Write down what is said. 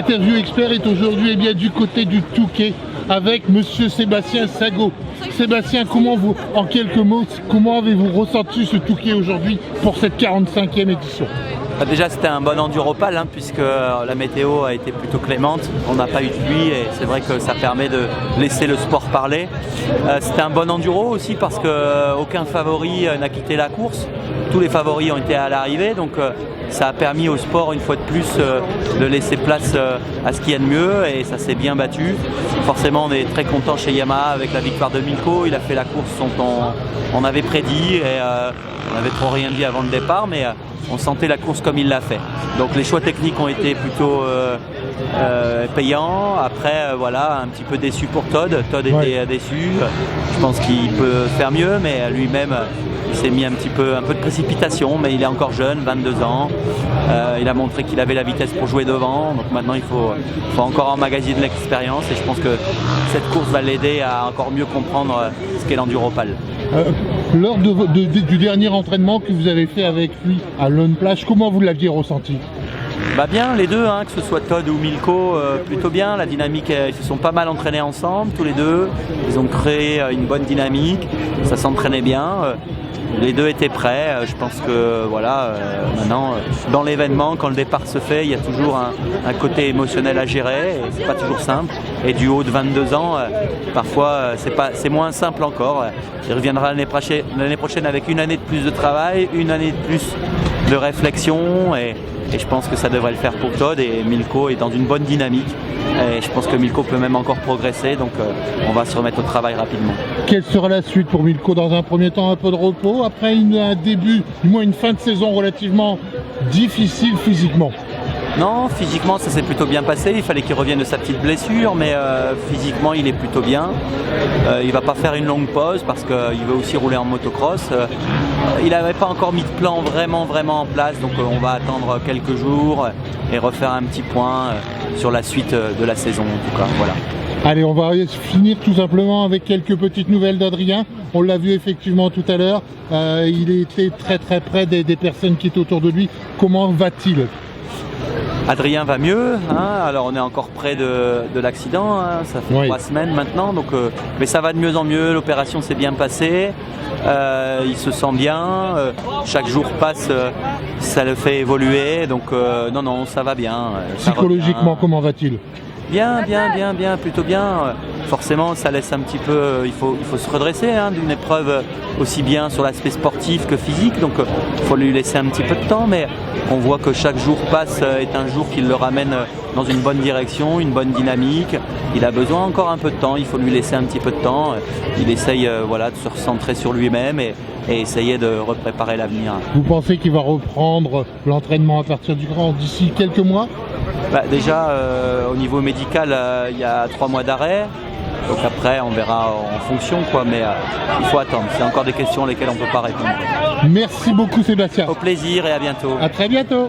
L'interview expert est aujourd'hui du côté du Touquet avec monsieur Sébastien Sagot. Sébastien, en quelques mots, comment avez-vous ressenti ce Touquet aujourd'hui pour cette 45e édition? Déjà c'était un bon enduropal puisque la météo a été plutôt clémente, on n'a pas eu de pluie et c'est vrai que ça permet de laisser le sport parler. C'était un bon enduro aussi parce qu'aucun favori n'a quitté la course, tous les favoris ont été à l'arrivée, donc ça a permis au sport une fois de plus de laisser place à ce qu'il y a de mieux et ça s'est bien battu. Forcément on est très content chez Yamaha avec la victoire de Milko, il a fait la course dont on avait prédit et on n'avait trop rien dit avant le départ, mais on sentait la course comme il l'a fait. Donc les choix techniques ont été plutôt payants. Après, voilà, un petit peu déçu pour Todd. Todd était déçu. Je pense qu'il peut faire mieux, mais lui-même, il s'est mis un peu de précipitation, mais il est encore jeune, 22 ans. Il a montré qu'il avait la vitesse pour jouer devant. Donc maintenant, il faut encore emmagasiner de l'expérience. Et je pense que cette course va l'aider à encore mieux comprendre ce qu'est l'enduropal. Lors du dernier entraînement que vous avez fait avec lui à Lone Plage, comment vous l'aviez ressenti? Bien, les deux, que ce soit Todd ou Milko, plutôt bien. La dynamique, ils se sont pas mal entraînés ensemble, tous les deux. Ils ont créé une bonne dynamique, ça s'entraînait bien. Les deux étaient prêts. Je pense que voilà, maintenant, dans l'événement, quand le départ se fait, il y a toujours un côté émotionnel à gérer. Et c'est pas toujours simple. Et du haut de 22 ans, parfois, c'est moins simple encore. Il reviendra l'année prochaine avec une année de plus de travail, une année de plus de réflexion. Et je pense que ça devrait le faire pour Todd. Et Milko est dans une bonne dynamique. Et je pense que Milko peut même encore progresser, donc on va se remettre au travail rapidement. Quelle sera la suite pour Milko? Dans un premier temps, un peu de repos, après un début, du moins une fin de saison relativement difficile physiquement? Non, physiquement ça s'est plutôt bien passé, il fallait qu'il revienne de sa petite blessure, mais physiquement il est plutôt bien. Il ne va pas faire une longue pause parce qu'il veut aussi rouler en motocross. Il n'avait pas encore mis de plan vraiment en place, donc on va attendre quelques jours et refaire un petit point sur la suite de la saison en tout cas. Voilà. Allez, on va finir tout simplement avec quelques petites nouvelles d'Adrien. On l'a vu effectivement tout à l'heure, il était très près des personnes qui étaient autour de lui. Comment va-t-il? Adrien va mieux, alors on est encore près de l'accident, ça fait 3 semaines maintenant, donc, mais ça va de mieux en mieux, l'opération s'est bien passée, il se sent bien, chaque jour passe, ça le fait évoluer, donc non, ça va bien. Psychologiquement, comment va-t-il? Bien, plutôt bien. Forcément, ça laisse un petit peu, il faut se redresser d'une épreuve aussi bien sur l'aspect sportif que physique, donc il faut lui laisser un petit peu de temps, mais on voit que chaque jour passe est un jour qui le ramène dans une bonne direction, une bonne dynamique. Il a besoin encore un peu de temps, il faut lui laisser un petit peu de temps. Il essaye de se recentrer sur lui-même et essayer de repréparer l'avenir. Vous pensez qu'il va reprendre l'entraînement à partir du Grand d'ici quelques mois? Déjà, au niveau médical, il y a 3 mois d'arrêt. Donc après, on verra en fonction, mais il faut attendre. C'est encore des questions auxquelles on ne peut pas répondre. Merci beaucoup Sébastien. Au plaisir et à bientôt. À très bientôt.